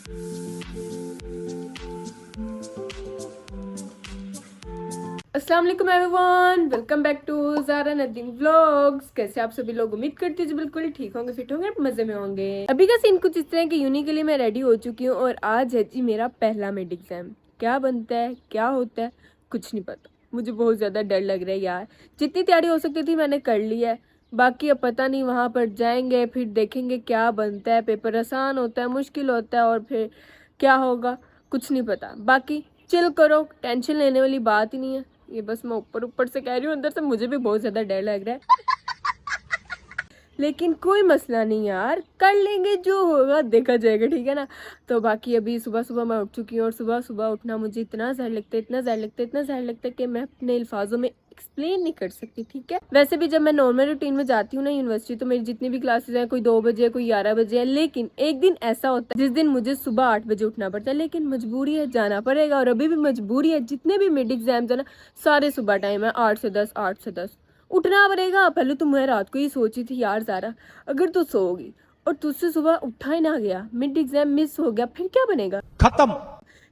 अस्सलाम वालेकुम everyone, welcome back to Zara Nadeem vlogs. कैसे आप सभी लोग? उम्मीद करती हूँ बिल्कुल ठीक होंगे, फिट होंगे, मज़े में होंगे। अभी का सीन कुछ इस तरह कि यूनी के लिए मैं रेडी हो चुकी हूँ और आज है जी मेरा पहला मिड एग्जाम। क्या बनता है, क्या होता है, कुछ नहीं पता। मुझे बहुत ज़्यादा डर लग रहा है यार। जितनी तैयारी हो सकती थी मैंने कर ली है, बाकी अब पता नहीं वहाँ पर जाएंगे फिर देखेंगे क्या बनता है। पेपर आसान होता है, मुश्किल होता है, और फिर क्या होगा कुछ नहीं पता। बाकी चिल करो, टेंशन लेने वाली बात ही नहीं है। ये बस मैं ऊपर ऊपर से कह रही हूँ, अंदर से मुझे भी बहुत ज्यादा डर लग रहा है, लेकिन कोई मसला नहीं यार, कर लेंगे, जो होगा देखा जाएगा, ठीक है ना। तो बाकी अभी सुबह सुबह मैं उठ चुकी हूँ और सुबह सुबह उठना मुझे इतना जहर लगता है, इतना जहर लगता है, इतना जहर लगता है कि मैं अपने अल्फाजों में एक्सप्लेन नहीं कर सकती, ठीक है। वैसे भी जब मैं नॉर्मल रूटीन में जाती हूँ ना यूनिवर्सिटी, तो मेरी जितनी भी क्लासेस हैं, कोई 2 बजे कोई 11 बजे है, लेकिन एक दिन ऐसा होता है जिस दिन मुझे सुबह 8 बजे उठना पड़ता है, लेकिन मजबूरी है, जाना पड़ेगा। और अभी भी मजबूरी है, जितने भी मिड एग्जाम्स है ना सारे सुबह टाइम है, 8 से 10, 8 से 10 उठना पड़ेगा। पहले तो मैं रात को ही सोची थी यार ज़ारा, अगर तू सोओगी और तुझसे सुबह उठा ही ना गया, मिड एग्जाम मिस हो गया, फिर क्या बनेगा? खत्म।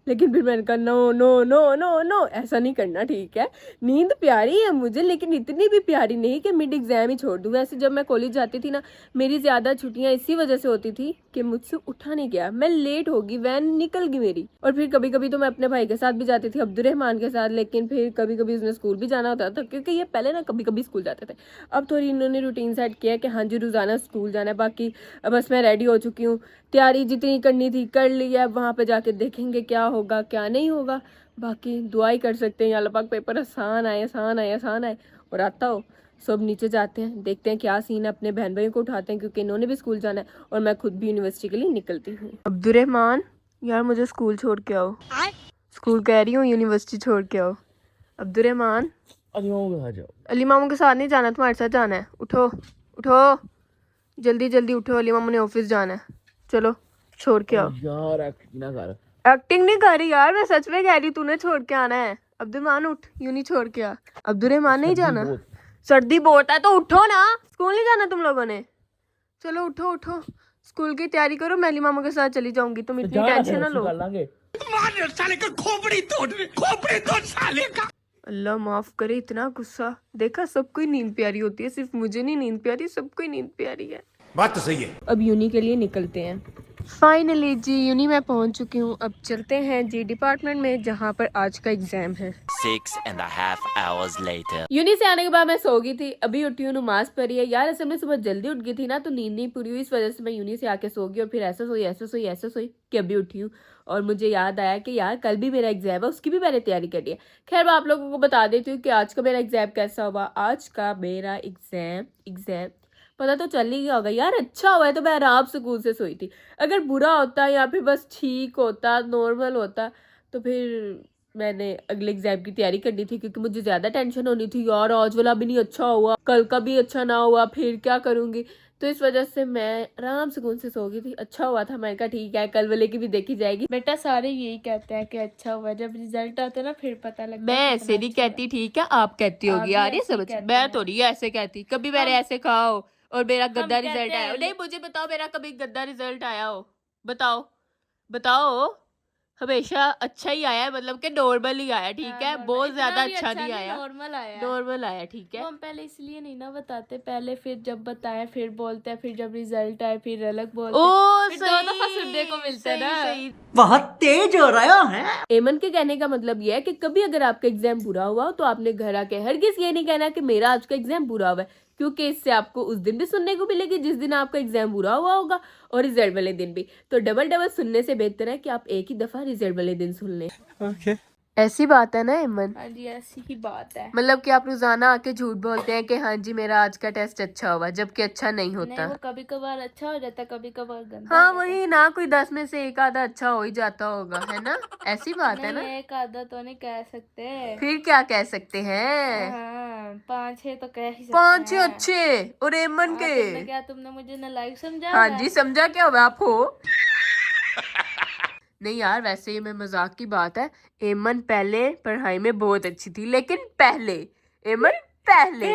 लेकिन फिर मैंने कहा no no no no no, ऐसा नहीं करना, ठीक है। नींद प्यारी है मुझे, लेकिन इतनी भी प्यारी नहीं कि मिड एग्जाम ही छोड़ दूँ। वैसे जब मैं कॉलेज जाती थी ना, मेरी ज़्यादा छुट्टियां इसी वजह से होती थी कि मुझसे उठा नहीं गया, मैं लेट होगी, वैन निकल गई मेरी। और फिर कभी कभी तो मैं अपने भाई के साथ भी जाती थी, अब्दुर्रहमान के साथ, लेकिन फिर कभी कभी उसने स्कूल भी जाना होता था, क्योंकि ये पहले ना कभी कभी स्कूल जाते थे। अब थोड़ी इन्होंने रूटीन सेट किया कि हाँ जी रोज़ाना स्कूल जाना है। बाकी बस मैं रेडी हो चुकी हूँ, तैयारी जितनी करनी थी कर ली है। वहाँ पे जाके देखेंगे क्या होगा क्या नहीं होगा। बाकी दुआ ही कर सकते हैं, अल्लाह पाक पेपर आसान आए, आसान आए, आसान आए और आता हो। सब नीचे जाते हैं, देखते हैं क्या सीन है, अपने बहन भाइयों को उठाते हैं क्योंकि इन्होंने भी स्कूल जाना है, और मैं खुद भी यूनिवर्सिटी के लिए निकलती हूँ। अब्दुर्रहमान यार मुझे स्कूल छोड़ के आओ, स्कूल कह रही हूँ, यूनिवर्सिटी छोड़ के आओ। अब्दुर्रहमान अली मामू के साथ नहीं जाना, तुम्हारे साथ जाना है। उठो उठो, जल्दी जल्दी उठो, अली मामू ने ऑफिस जाना है, चलो छोड़ के आओ। यार एक्टिंग नहीं कर रही यार, मैं सच में कह रही हूँ, तूने छोड़ के आना है। अब्दुर्रहमान उठ, यूं नहीं छोड़ के आ। अब्दुर्रहमान नहीं जाना, सर्दी बहुत है तो उठो ना, स्कूल नहीं जाना तुम लोगों ने, चलो उठो उठो, स्कूल की तैयारी करो, मैं अली मामा के साथ चली जाऊंगी, तुम इतनी टेंशन ना लो। अल्लाह माफ करे इतना गुस्सा, देखा सबको ही नींद प्यारी होती है, सिर्फ मुझे नहीं नींद प्यारी, सबको ही नींद प्यारी है। बात तो सही है। अब यूनी के लिए निकलते हैं। फाइनली जी यूनी मैं पहुंच चुकी हूँ। अब चलते हैं जी डिपार्टमेंट में, जहाँ पर आज का एग्जाम है। 6.5 hours later. यूनी से आने के बाद मैं सो गई थी, अभी उठी हूँ, नमाज पढ़ी है यार। असल में सुबह जल्दी उठ गई थी ना, तो नींद नहीं पूरी हुई, इस वजह से मैं यूनी से आके सो गई, और फिर ऐसा सोई ऐसा सोई ऐसा सोई कि अभी उठी हूँ। और मुझे याद आया कि यार कल भी मेरा एग्जाम है, उसकी भी मैंने तैयारी करी है। खैर मैं आप लोगों को बता देती हूँ कि आज का मेरा एग्जाम कैसा हुआ। आज का मेरा एग्जाम पता तो चल ही गया होगा यार, अच्छा हुआ है तो मैं आराम सुकून से सोई थी। अगर बुरा होता या फिर बस ठीक होता, नॉर्मल होता, तो फिर मैंने अगले एग्जाम की तैयारी करनी थी, क्योंकि मुझे ज्यादा टेंशन होनी थी यार, आज वाला भी नहीं अच्छा हुआ, कल का भी अच्छा ना हुआ, फिर क्या करूंगी। तो इस वजह से मैं आराम सुकून से सो गई थी। अच्छा हुआ था, मैंने कहा ठीक है कल वाले की भी देखी जाएगी। बेटा सारे यही कहते हैं कि अच्छा हुआ, जब रिजल्ट आता है ना फिर पता लगता मैं है। ऐसे नहीं कहती, ठीक है, आप कहती होगी यार, ये समझ, मैं तो नहीं ऐसे कहती, कभी मैंने ऐसे कहा हो और मेरा गंदा रिजल्ट आया हो? नहीं मुझे बताओ, मेरा कभी गंदा रिजल्ट आया हो? बताओ बताओ। हमेशा अच्छा ही आया है, मतलब कि नॉर्मल ही आया, ठीक है, बहुत ज्यादा अच्छा नहीं आया, नॉर्मल आया, ठीक है। हम पहले इसलिए नहीं ना बताते, पहले फिर जब बताएं फिर बोलते हैं, फिर जब रिजल्ट आए फिर अलग बोलते हैं, फिर दो दफा सुनने को मिलता है ना। बहुत तेज हो रहा है। एमन के कहने का मतलब यह है कि कभी अगर आपका एग्जाम बुरा हुआ हो तो आपने घर आके हरगिज ये नहीं कहना कि मेरा आज का एग्जाम बुरा हुआ है, क्योंकि इससे आपको उस दिन भी सुनने को मिलेगी जिस दिन आपका एग्जाम बुरा हुआ होगा, और रिजल्ट वाले दिन भी। तो डबल डबल सुनने से बेहतर है कि आप एक ही दफा रिजल्ट वाले दिन सुन लें। Okay. ऐसी बात है ना एमन? हाँ जी ऐसी ही बात है। मतलब कि आप रोजाना आके झूठ बोलते हैं कि हाँ जी मेरा आज का टेस्ट अच्छा हुआ, जबकि अच्छा नहीं होता। नहीं, वो कभी कभार अच्छा हो जाता है, कभी कभार गंदा हाँ हो जाता वही ना, कोई 10 में से एक आधा अच्छा हो ही जाता होगा, है ना? ऐसी बात है। है ना? नहीं एक आधा तो नहीं कह सकते, फिर क्या कह सकते हैं? हाँ 5-6 तो कह ही सकते 5 हैं। अच्छे और एमन हाँ, के। तुमने मुझे नालायक समझा? हाँ जी समझा, क्या हुआ आप हो? नहीं यार वैसे ये मैं मजाक की बात है, एमन पहले पढ़ाई में बहुत अच्छी थी, लेकिन पहले एमन पहले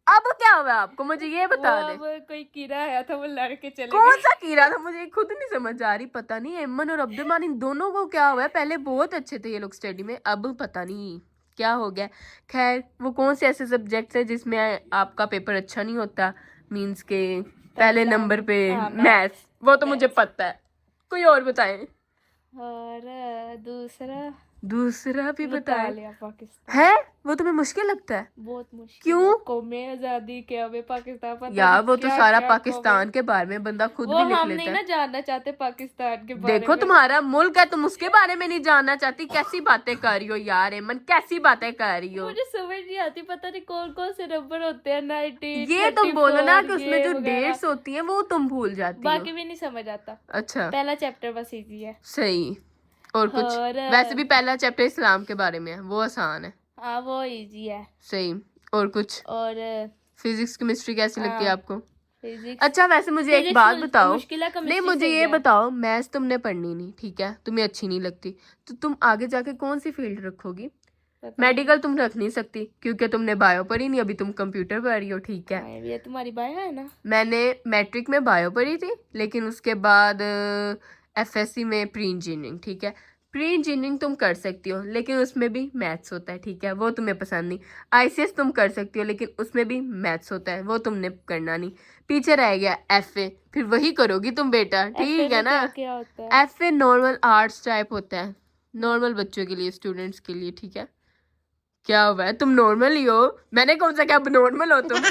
अब क्या हुआ आपको, मुझे ये बता दे। वो कोई कीड़ा आया था, वो लड़के चले कौन गए। सा कीड़ा था, मुझे खुद नहीं समझ आ रही। पता नहीं एमन और अब्दुलमान इन दोनों को क्या हुआ है। पहले बहुत अच्छे थे ये लोग स्टडी में, अब पता नहीं क्या हो गया। खैर वो कौन से ऐसे सब्जेक्ट है जिसमें आपका पेपर अच्छा नहीं होता, मींस के पहले नंबर पे मैथ्स, वो तो मुझे पता है। कोई और बताएं। और दूसरा भी बताएं। लिया पाकिस्तान। है वो तुम्हें मुश्किल लगता है? बहुत मुश्किल। क्यों? कौमे आजादी के हमें पाकिस्तान पता यार नहीं वो तो क्या सारा क्या पाकिस्तान के बारे में बंदा खुद वो भी लिख हम लेता नहीं है। ना जानना चाहते पाकिस्तान के बारे देखो में। तुम्हारा मुल्क है, तुम उसके बारे में नहीं जानना चाहती। कैसी बातें कर रही हो यार एमन, कैसी बातें कर रही हो? मुझे समझ नहीं आती, पता नहीं कौन कौन से नंबर होते हैं। 90 ये तुम बोलो ना कि 34 उसमें ये जो वगैरह। डेट्स होती हैं वो तुम भूल जाती बाकी हो। भी नहीं समझ आता। अच्छा पहला चैप्टर बस इजी है। सही। और कुछ? वैसे भी पहला चैप्टर इस्लाम के बारे में है, वो आसान है। हाँ वो इजी है। सही। और कुछ? और फिजिक्स केमिस्ट्री कैसी लगती है आपको? फिजिक्स। अच्छा वैसे मुझे एक बात बताओ। मुश्किल है, नहीं मुझे ये बताओ, मैथ्स तुमने पढ़नी नहीं, ठीक है, तुम्हें अच्छी नहीं लगती, तो तुम आगे जाके कौन सी फील्ड रखोगी? मेडिकल तुम रख नहीं सकती क्योंकि तुमने बायो पढ़ी नहीं, अभी तुम कंप्यूटर पढ़ रही हो, ठीक है। ये तुम्हारी बायो है ना। मैंने मैट्रिक में बायो पढ़ी थी, लेकिन उसके बाद एफएससी में प्री इंजीनियरिंग, ठीक है। प्री इंजीनियरिंग तुम कर सकती हो लेकिन उसमें भी मैथ्स होता है, ठीक है, वो तुम्हें पसंद नहीं। आईसीएस तुम कर सकती हो लेकिन उसमें भी मैथ्स होता है, वो तुमने करना नहीं। पीछे रह गया एफए, फिर वही करोगी तुम बेटा, ठीक है ना। क्या होता है? एफए नॉर्मल आर्ट्स टाइप होता है, नॉर्मल बच्चों के लिए, स्टूडेंट्स के लिए, ठीक है। क्या हुआ है, तुम नॉर्मल ही हो, मैंने कौन सा क्या नॉर्मल हो तुम?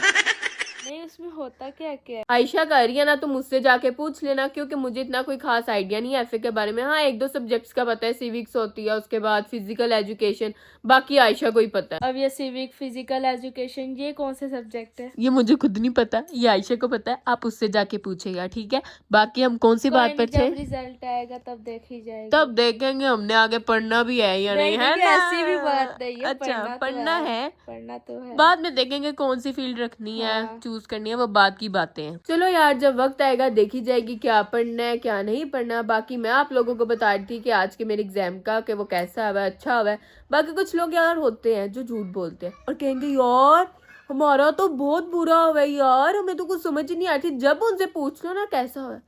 नहीं उसमें होता क्या क्या है? आयशा कह रही है ना, तुम मुझसे जाके पूछ लेना क्योंकि मुझे इतना कोई खास आइडिया नहीं है एफए के बारे में। हाँ एक दो सब्जेक्ट्स का पता है, सिविक्स होती है, उसके बाद फिजिकल एजुकेशन, बाकी आयशा को ही पता है। अब ये सिविक फिजिकल एजुकेशन ये कौन से सब्जेक्ट है? ये मुझे खुद नहीं पता, ये आयशा को पता है, आप उससे जाके पूछेगा, ठीक है। बाकी हम कौन सी बात पर थे? जब रिजल्ट आएगा तब देखी जाएगी। तब देखेंगे, हमने आगे पढ़ना भी है या नहीं, है ना? ऐसी भी बात नहीं है। अच्छा पढ़ना है, पढ़ना तो है। बाद में देखेंगे कौन सी फील्ड रखनी है, हाँ। चूज करनी है, वो बात की बातें हैं। चलो यार जब वक्त आएगा देखी जाएगी क्या पढ़ना है क्या नहीं पढ़ना। बाकी मैं आप लोगों को बता रही थी कि आज के मेरे एग्जाम का कि वो कैसा हुआ, अच्छा हुआ है। बाकी कुछ लोग यार होते हैं जो झूठ बोलते हैं और कहेंगे यार हमारा तो बहुत बुरा हुआ है यार, हमें तो कुछ समझ ही नहीं आती। जब उनसे पूछ लो ना कैसा हुआ,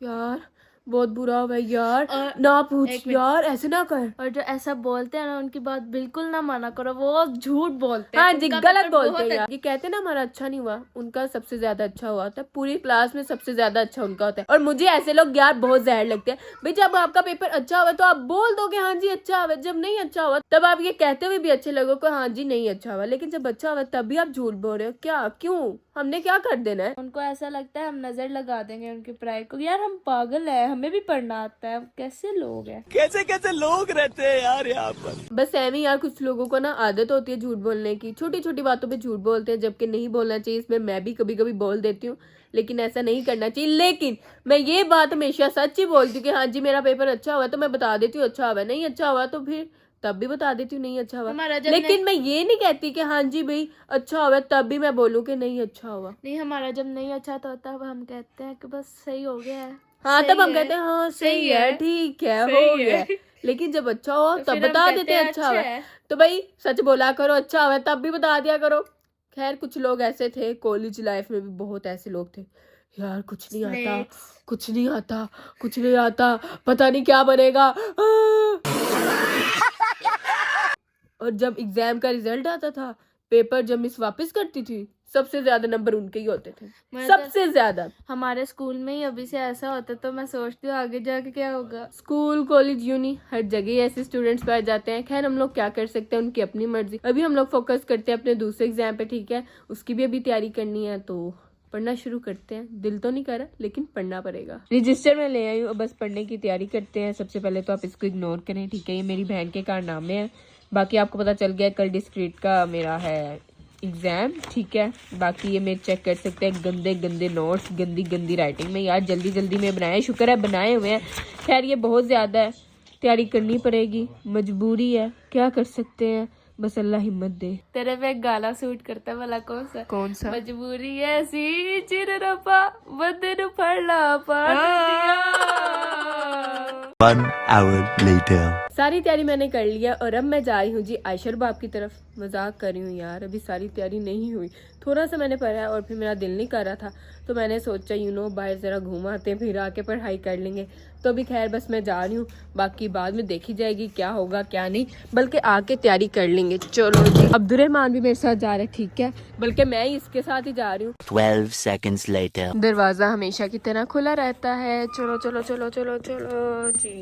यार बहुत बुरा हुआ है यार, ना पूछ यार, ऐसे ना कर। और जो ऐसा बोलते हैं ना उनकी बात बिल्कुल ना माना करो, वो झूठ बोलते हैं। हाँ जी गलत बोलते हैं यार। ये कहते हैं ना हमारा अच्छा नहीं हुआ, उनका सबसे ज्यादा अच्छा हुआ होता है, पूरी क्लास में सबसे ज्यादा अच्छा उनका होता है। और मुझे ऐसे लोग यार बहुत जहर लगते हैं। भाई जब आपका पेपर अच्छा हुआ तो आप बोल दो कि हाँ जी अच्छा हुआ, जब नहीं अच्छा हुआ तब आप ये कहते हुए भी अच्छे लगो कि हाँ जी नहीं अच्छा हुआ, लेकिन जब अच्छा हुआ तब भी आप झूठ बोल रहे हो। क्या, क्यों, हमने क्या कर देना है? उनको ऐसा लगता है हम नजर लगा देंगे उनकी पढ़ाई को। यार हम पागल है, हमें भी पढ़ना आता है। कैसे लोग हैं, कैसे कैसे लोग रहते हैं यार यहाँ पर। बस ऐਵੇਂ यार कुछ लोगों को ना आदत होती है झूठ बोलने की, छोटी छोटी बातों पे झूठ बोलते हैं जबकि नहीं बोलना चाहिए। इसमें मैं भी कभी कभी बोल देती हूँ लेकिन ऐसा नहीं करना चाहिए। लेकिन मैं ये बात हमेशा सच ही बोलती हूँ कि हाँ जी मेरा पेपर अच्छा हुआ तो मैं बता देती हूँ अच्छा हुआ, नहीं अच्छा हुआ तो फिर तब भी बता देती हूँ नहीं अच्छा हुआ। लेकिन मैं ये नहीं कहती कि हाँ जी भाई अच्छा हुआ तब भी मैं बोलूँ कि नहीं अच्छा हुआ। नहीं हमारा जब नहीं अच्छा तो तब हम कहते हैं कि बस सही हो गया है। हाँ तब हम कहते हैं हाँ सही है, ठीक है, हो गया। लेकिन जब अच्छा हो तब बता देते हैं अच्छा हुआ। तो भाई सच बोला करो, अच्छा हुआ तब भी बता दिया करो। खैर कुछ लोग ऐसे थे, कॉलेज लाइफ में भी बहुत ऐसे लोग थे यार, कुछ नहीं आता, कुछ नहीं आता, कुछ नहीं आता, पता नहीं क्या बनेगा। और जब एग्जाम का रिजल्ट आता था, पेपर जब मिस वापस करती थी, सबसे ज्यादा नंबर उनके ही होते थे, सबसे ज्यादा। हमारे स्कूल में ही अभी से ऐसा होता तो मैं सोचती हूँ आगे जाके क्या होगा। स्कूल कॉलेज यूनी हर जगह ऐसे स्टूडेंट्स पाए जाते हैं। खैर हम लोग क्या कर सकते हैं, उनकी अपनी मर्जी। अभी हम लोग फोकस करते हैं अपने दूसरे एग्जाम पे, ठीक है, उसकी भी अभी तैयारी करनी है तो पढ़ना शुरू करते हैं। दिल तो नहीं कर रहा लेकिन पढ़ना पड़ेगा। रजिस्टर में ले आई हूँ, बस पढ़ने की तैयारी करते हैं। सबसे पहले तो आप इसको इग्नोर करें, ठीक है, ये मेरी बहन के कारनामे हैं। बाकी आपको पता चल गया कल डिस्क्रीट का मेरा है एग्जाम, ठीक है। बाकी ये मैं चेक कर सकते हैं, गंदे गंदे नोट्स, गंदी गंदी राइटिंग में यार, जल्दी जल्दी में बनाए, शुक्र है बनाए हुए हैं। खैर ये बहुत ज़्यादा है, तैयारी करनी पड़ेगी, मजबूरी है, क्या कर सकते हैं, बस अल्लाह हिम्मत दे। तेरे पे गाना सूट करता है वाला कौन सा? कौन सा? मजबूरी ऐसी चिर रपा बंदे नु फड़ ला पा दिया। 1 hour later सारी तैयारी मैंने कर लिया और अब मैं जा रही हूँ जी आयशर बाप की तरफ। मजाक कर रही हूँ यार, अभी सारी तैयारी नहीं हुई, थोड़ा सा मैंने पढ़ा और फिर मेरा दिल नहीं कर रहा था, तो मैंने सोचा बाहर ज़रा घूम आते हैं, फिर आके पढ़ाई कर लेंगे। तो अभी खैर बस मैं जा रही हूँ, बाकी बाद में देखी जाएगी क्या होगा क्या नहीं, बल्कि आके तैयारी कर लेंगे। चलो जी, अब्दुर्रहमान भी मेरे साथ जा रहे हैं, ठीक है, बल्कि मैं ही इसके साथ ही जा रही हूँ। 12 seconds later. दरवाज़ा हमेशा की तरह खुला रहता है। चलो चलो चलो चलो चलो जी।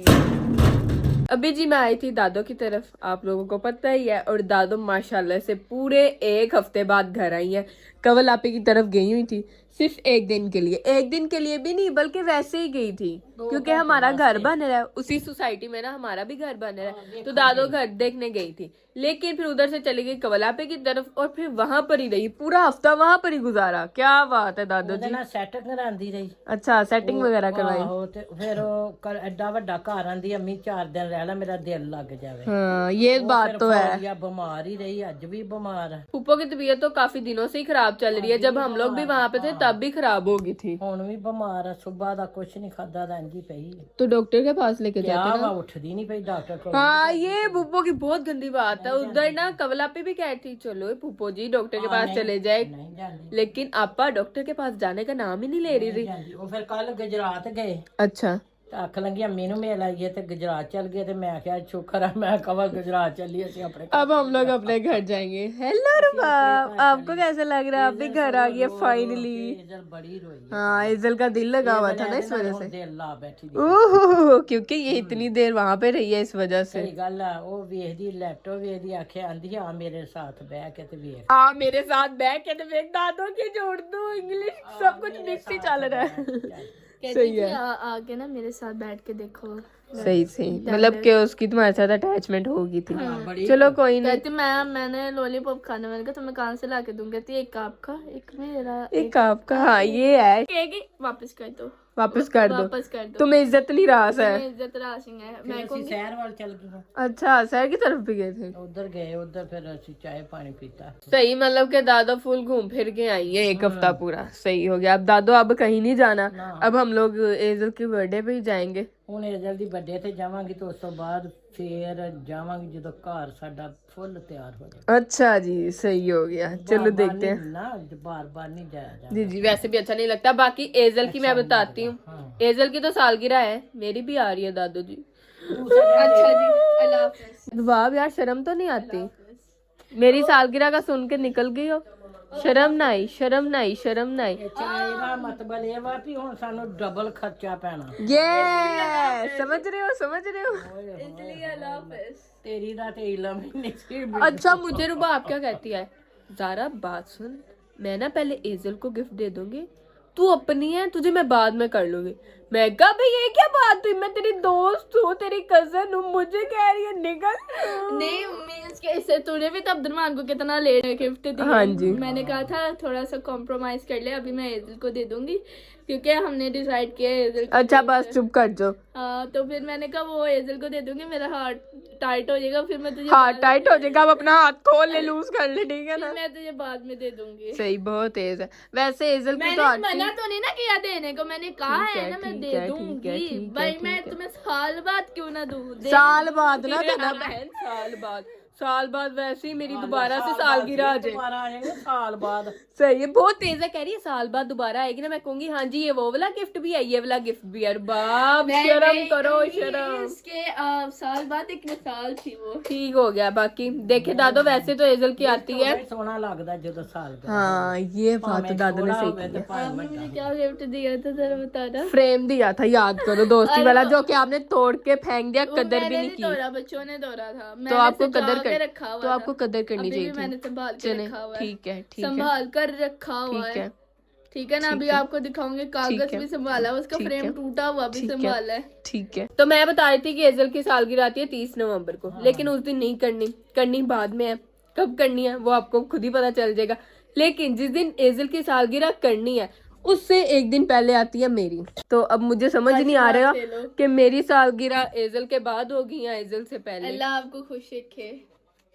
अभी जी मैं आई थी दादो की तरफ, आप लोगों को पता ही है, और दादो माशाल्लाह से पूरे 1 हफ्ते बाद घर आई है। कवल आपे की तरफ गई हुई थी सिर्फ 1 दिन के लिए, 1 दिन के लिए भी नहीं बल्कि वैसे ही गई थी, क्योंकि हमारा घर बन रहा है उसी सोसाइटी में ना, हमारा भी घर बन रहा है, तो दादो घर देखने गई थी। लेकिन फिर उधर से चली गई कवलापे की तरफ और फिर वहां पर ही रही, पूरा हफ्ता वहां पर ही गुजारा। क्या बात है दादो जी। सैट करांदी रही। अच्छा, सेटिंग वगैरह करवाई। आहो ते फिर ਉਹ ਐਡਾ ਵੱਡਾ ਘਰ ਆਂਦੀ ਅੰਮੀ 4 ਦਿਨ ਰਹਿ ਲੈ ਮੇਰਾ ਦਿਲ ਲੱਗ ਜਾਵੇ। हाँ ये बात तो है। या बीमार ही रही, ਅੱਜ भी बीमार है। फूफो की तबीयत तो काफी दिनों से ही खराब चल रही है, जब हम लोग भी वहाँ पे थे तब भी खराब हो गई थी। ਹੁਣ ਵੀ ਬਿਮਾਰ ਆ, ਸੁਬਾ ਦਾ ਕੁਛ ਨਹੀਂ ਖਾਦਾ ਤਾਂ ਇੰਜ ਹੀ ਪਈ। तो डॉक्टर के पास लेके क्या जाते वा ना। ਉੱਠਦੀ ਨਹੀਂ ਪਈ डॉक्टर को। हाँ ये फूफो की बहुत गंदी बात है, उधर ना कवला पे भी कहती थी चलो फूफो जी डॉक्टर के पास चले जाए, नहीं जाती लेकिन आपा डॉक्टर के पास जाने का नाम ही नहीं ले रही थी। ਜਾਂਦੀ। ਉਹ ਫਿਰ ਕੱਲ ਗੁਜਰਾਤ ਗਏ अच्छा ਤਾਂ ਆਖ ਲੱਗੀ ਅੰਮੀ ਨੂੰ ਮਿਲ ਆਈਏ ਤੇ ਗੁਜਰਾਤ ਚੱਲ ਗਏ ਤੇ ਮੈਂ ਕਿਹਾ ਸ਼ੁਕਰ ਆ ਮੈਂ ਕਵਲ ਗੁਜਰਾਤ ਚੱਲੀ ਅਸੀਂ ਆਪਣੇ ਘਰ। अब हम लोग अपने घर जाएंगे। हेलो रुबाब, आपको कैसा लग रहा है? आप भी घर आ गए फाइनली। इजल बड़ी रोई है। हाँ इजल का दिल लगा हुआ था ना इस वजह से। दिल ला बैठी दी। ओह क्योंकि ये इतनी देर वहां पे रही है इस वजह से। सही गल आ, ਉਹ ਵੇਖਦੀ ਲੈਪਟਾਪ ਵੇਖਦੀ ਆਖਿਆ ਆਂਦੀ ਆ ਮੇਰੇ ਸਾਥ ਬਹਿ ਕੇ ਤੇ ਵੇਖ। हाँ मेरे साथ बैठ के तो देख दादों की जोड़ दो, इंग्लिश सब कुछ मिक्स ही चल रहा है। कहती थी आके ना मेरे साथ बैठ के देखो। सही सही, मतलब कि उसकी तुम्हारे साथ अटैचमेंट हो गई थी। चलो कोई नहीं। कहती मैंने लॉलीपॉप खाना, मैंने कहा तुम्हें कहाँ से ला के दूँ? कहती एक आपका एक मेरा एक आपका। हाँ ये है, कहेगी वापस कर दो, वापस कर दो, वापस कर दो, तुम्हें इज्जत नहीं रहा है। तुम्हें इज्जत राशिंग है। मैं ਅਸੀਂ कहूँगी ਸ਼ਹਿਰ ਵੱਲ ਚੱਲ ਗਏ। अच्छा शहर की तरफ भी गए थे। ਉਧਰ ਗਏ, ਉਧਰ ਫਿਰ ਅਸੀਂ ਚਾय पानी पीता। सही, मतलब कि दादो फुल घूम फिर के आई है 1 हफ्ता पूरा। सही हो गया। अब दादो अब कहीं नहीं जाना, अब हम लोग एजल के बर्थडे पे ही जाएंगे। ਹੁਣ ਏਜਲ ਦੀ ਬਰਥਡੇ ਤੇ ਜਾਵਾਂਗੀ ਤੇ ਉਸ ਤੋਂ ਬਾਅਦ ਫੇਰ ਜਾਵਾਂਗੀ ਜਦੋਂ ਘਰ ਸਾਡਾ ਫੁੱਲ ਤਿਆਰ ਹੋ ਜਾਏ। अच्छा जी सही हो गया, चलो देखते हैं। ना बार बार नहीं जाया जाता। जी जी वैसे भी अच्छा नहीं लगता। बाकी एजल की मैं बताती हूँ, एजल की तो सालगिरह है, मेरी भी आ रही है दादू जी। अच्छा जी, अल्लाह हाफिज़। वाह यार शर्म तो नहीं आती? मेरी सालगिरह का सुन के निकल गई हो, शर्म ना आई, शर्म ना आई, शर्म ना आई। ਇਹਦਾ ਮਤਲਬ ਇਹ ਵਾ ਵੀ ਹੁਣ ਸਾਨੂੰ ਡਬਲ ਖਰਚਾ ਪੈਣਾ। ये समझ रहे हो, समझ रहे हो। इसलिए अल्लाह हाफिज़। ਤੇਰੀ ਦਾ ਤੇ ਇਲਮ ਹੀ ਨਹੀਂ ਸੀ। अच्छा मुझे रुबा आप क्या कहती है? ज़ारा बात सुन, मैं ना पहले एजल को गिफ्ट दे दूंगी, तू अपनी है, तुझे मैं बाद में कर लूंगी। मैं कहा भाई ये क्या बात हुई, मैं तेरी दोस्त हूँ, तेरी कजन हूँ, मुझे कह रही है निकल। नहीं मीन्स के इससे तूने भी तो अब्दुलरहमान को कितना लेट गिफ्ट दिया। हाँ जी। मैंने कहा था थोड़ा सा कॉम्प्रोमाइज कर ले, अभी मैं एजल को दे दूंगी क्योंकि हमने डिसाइड किया है एजल को अच्छा दे- बस चुप कर जाओ। तो फिर मैंने कहा वो एजल को दे दूंगी, मेरा हार्ट टाइट हो जाएगा, फिर मैं तुझे हाथ टाइट हो जाएगा, अब अपना हाथ खोल ले, लूज कर ले, ठीक है फिर ना। मैं तुझे बाद में दे दूंगी। सही, बहुत तेज है वैसे एजल की मैंने तो आंटी। मना तो नहीं ना किया देने को, मैंने कहा ठीक है है, ना मैं ठीक दे है, ठीक है, दूंगी ठीक है, भाई, ठीक मैं है। तुम्हें साल बाद क्यों ना दूं? साल बाद ना देना बहन, साल बाद, साल बाद वैसे ही मेरी दोबारा से सालगिरह आ जाए। दोबारा आएंगे साल बाद। सही है, बहुत तेज है, कह रही है साल बाद दोबारा आएगी ना, मैं कहूंगी हाँ जी ये वो वाला गिफ्ट भी है, ये वाला गिफ्ट भी है। बाप शर्म करो, शर्म। इसके साल बाद एक मिसाल थी वो। ठीक हो गया। बाकी देखे दादो वैसे तो एजल की आती है। सोना लगता ਜਦੋਂ ਸਾਲ ਦਾ। हाँ ये बात तो दादो ने सही की है। आपने मुझे क्या गिफ्ट दिया था जरा बताना। फ्रेम दिया था, याद करो, दोस्ती वाला, जो कि आपने तोड़ के फेंक दिया, कदर भी नहीं की। तोड़ा, बच्चों ने तोड़ा था, तो आपको मैंने कदर सजा के कर, रखा हुआ तो था। आपको कदर करनी अभी भी चाहिए मैंने थी। संभाल के चले रखा हुआ है, ठीक है, ठीक है, संभाल कर रखा हुआ ठीक है, है, ठीक है ना। अभी आपको दिखाऊंगे, कागज है, भी संभाला है, उसका ठीक फ्रेम है, टूटा हुआ भी ठीक है, संभाला है। ठीक है। तो मैं बता रही थी कि एजल की सालगिरह आती है 30 नवंबर को, लेकिन उस दिन नहीं करनी, करनी बाद में है। कब करनी है वो आपको खुद ही पता चल जाएगा, लेकिन जिस दिन एजल की सालगिरह करनी है उससे एक दिन पहले आती है मेरी। तो अब मुझे समझ नहीं आ रहा ले लो। कि मेरी सालगिरह एजल के बाद होगी या एजल से पहले, अल्लाह आपको खुश रखे।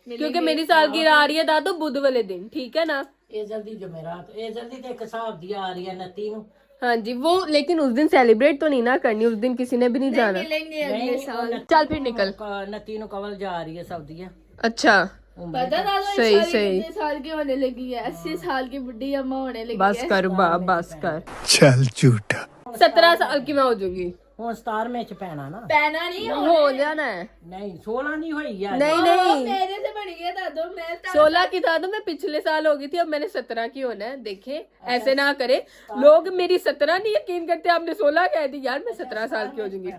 क्योंकि मेरी सालगिरह आ रही है दादो बुध वाले दिन, ठीक है ना। ਇਹ ਜਲਦੀ ਜਮੇਰਾਤ, ਇਹ ਜਲਦੀ ਤੇ ਇੱਕ ਹਿਸਾਬ ਦੀ ਆ ਰਹੀ ਹੈ 29 ਨੂੰ, हाँ जी, वो लेकिन उस दिन सेलिब्रेट तो नहीं ना करनी, उस दिन किसी ने भी नहीं जाना। मिलेंगे अगले साल। चल फिर निकल। 29 कवल जा रही है सऊदीया। अच्छा पता था तो सही इस सही। कितने साल की होने लगी है, 80 साल की बुढ़ी अम्मा होने लगी बस है। कर बाप, बस कर। चल झूठा। 17 साल की मैं हो जाऊंगी। ਹੁਣ 17वें ਚ ਪੈਣਾ ना। पहना नहीं हो जाना है। नहीं 16 नहीं हुई है। नहीं ओ, नहीं, मेरे से बढ़ गया था तो मैं 16 की था तो मैं पिछले साल हो गई थी, अब मैंने 17 की होना है। देखे ऐसे ना करे लोग, मेरी 17 नहीं यकीन करते, आपने 16 कह दी यार, मैं 17 साल की हो जाऊंगी।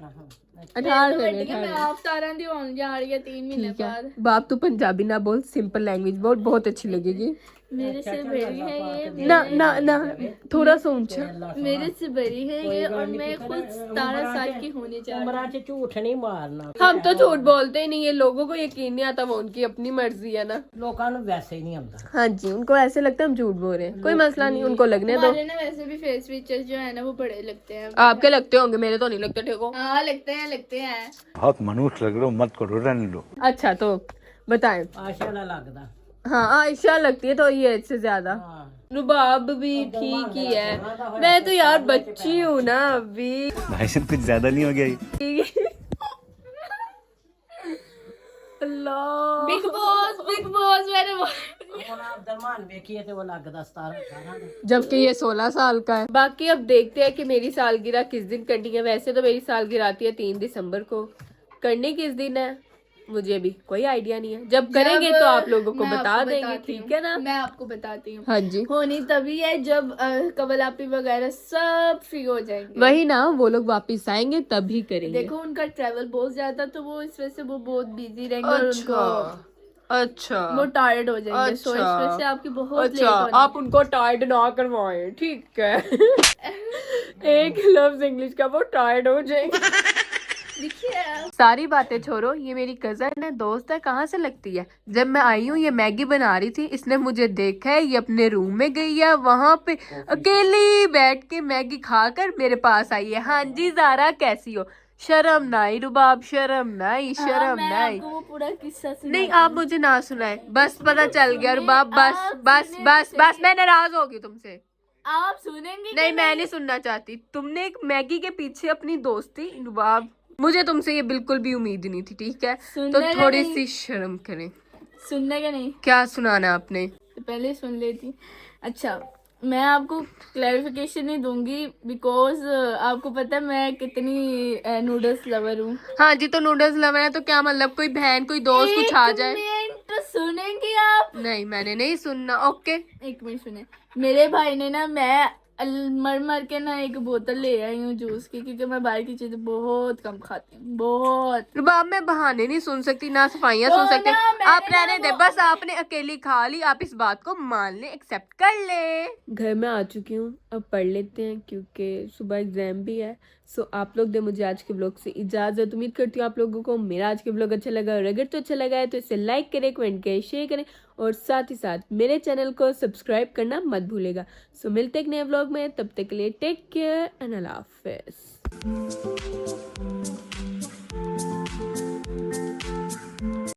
18 बढ़ गया, मैं आप 17 दी होने जा रही है 3 महीने ठीक है। बाद। बाप तू पंजाबी ना बोल, सिंपल लैंग्वेज बोल, बहुत अच्छी लगेगी। मेरे से बड़ी है ये, ना ना ना, थोड़ा सा ऊंचा। मेरे से बड़ी है ये, और मैं खुद 17 साल की होने जा रही उम्र च झूठ नहीं मारना। हम तो झूठ बोलते ही नहीं है, लोगों को यकीन नहीं आता, वो उनकी अपनी मर्जी है ना। लोगों ਨੂੰ वैसे ही नहीं आਉਂਦਾ। हाँ जी, उनको ऐसे लगता है हम झूठ बोल रहे हैं, कोई मसला नहीं, उनको लगने दो। हमारे ना वैसे भी फेस फीचर्स जो है ना वो बड़े लगते हैं। आपके लगते होंगे, मेरे तो नहीं लगते ठेको। हाँ लगते हैं लगते हैं। बहुत मनुष्य लग रहे हो, मत करो, रहने दो। अच्छा तो बताएं। आशा ਦਾ ਲੱਗਦਾ। हाँ आयशा लगती है तो ये से ज्यादा। हाँ रुबाब भी ठीक ही है, मैं तो यार बच्ची हूँ ना अभी। भाई साहब कुछ ज्यादा नहीं हो गया ये? अल्लाह, बिग बॉस मैंने ਹੁਣ ਆਪ ਦਰਮਾਨ ਵੇਖੀਏ ਤੇ ਉਹ ਲੱਗਦਾ 17 18 ਦਾ। जबकि ये 16 साल का है। बाकी अब देखते हैं कि मेरी सालगिरह किस दिन करनी है। वैसे तो मेरी सालगिरह आती है 3 दिसंबर को, करनी किस दिन है मुझे भी कोई आइडिया नहीं है। जब करेंगे तो आप लोगों को मैं बता आपको देंगे, बताती ठीक हूँ। है ना। मैं आपको बताती हूँ। हाँ जी, होनी तभी है जब कवलापी वगैरह सब फ्री हो जाएंगे। वही ना, वो लोग वापस आएंगे तभी करेंगे। देखो उनका ट्रैवल बहुत ज्यादा, तो वो इस वजह से वो बहुत बिजी रहेंगे और उनको अच्छा वो टायर्ड हो जाएंगे। सो इस वजह से आपकी बहुत लेट अच्छा, होनी आप उनको टायर्ड ना करवाएं, ठीक है। एक लफ्ज इंग्लिश का, वो टायर्ड हो जाएंगे। देखिए सारी बातें छोड़ो, ये मेरी कजन है, दोस्त है, कहाँ से लगती है। जब मैं आई हूँ ये मैगी बना रही थी, इसने मुझे देखा है, ये अपने रूम में गई है, वहां पे अकेली बैठ के मैगी खाकर मेरे पास आई है। हाँ जी ज़ारा कैसी हो? शर्म नाई रुबाब, शर्म नाई, शर्म मैं नाई। आपको वो पूरा किस्सा नहीं आप मुझे ना सुनाए, बस पता चल गया रुबाब, बस बस बस बस, मैं नाराज होगी तुमसे। आप सुनेंगे नहीं मैं नहीं सुनना चाहती। तुमने एक मैगी के पीछे अपनी दोस्ती, रुबाब, मुझे तुमसे ये बिल्कुल भी उम्मीद नहीं थी, ठीक है। तो सुनने का थोड़ी नहीं। सी शर्म करें। सुनने का नहीं, क्या सुनाना आपने? तो पहले सुन लेती। अच्छा मैं आपको क्लैरिफिकेशन नहीं दूंगी बिकॉज आपको पता है मैं कितनी नूडल्स लवर हूँ। हाँ जी, तो नूडल्स लवर है तो क्या मतलब, कोई बहन कोई दोस्त कुछ आ जाए? मिनट सुनेंगे आप? नहीं मैंने नहीं सुनना। ओके, एक मिनट सुने। मेरे भाई ने ना, मैं मर मर के ना एक बोतल ले आई हूँ जूस की, क्योंकि मैं बाहर की चीजें बहुत कम खाती हूँ, बहुत। रुबाब मैं बहाने नहीं सुन सकती, ना सफाइयाँ सुन सकती। ना, मैंने आप ना रहने दे, बस आपने अकेली खा ली, आप इस बात को मान ले, एक्सेप्ट कर ले। घर में आ चुकी हूँ, अब पढ़ लेते हैं क्योंकि सुबह एग्जाम भी है। सो आप लोग दे मुझे आज के ब्लॉग से इजाजत। उम्मीद करती हूँ आप लोगों को मेरा आज के ब्लॉग अच्छा लगा, और अगर तो अच्छा लगा है तो इसे लाइक करें, कमेंट करें, शेयर करें, और साथ ही साथ मेरे चैनल को सब्सक्राइब करना मत भूलेगा। सो मिलते एक नए ब्लॉग में, तब तक के लिए टेक केयर एंड अल्लाह हाफिज़।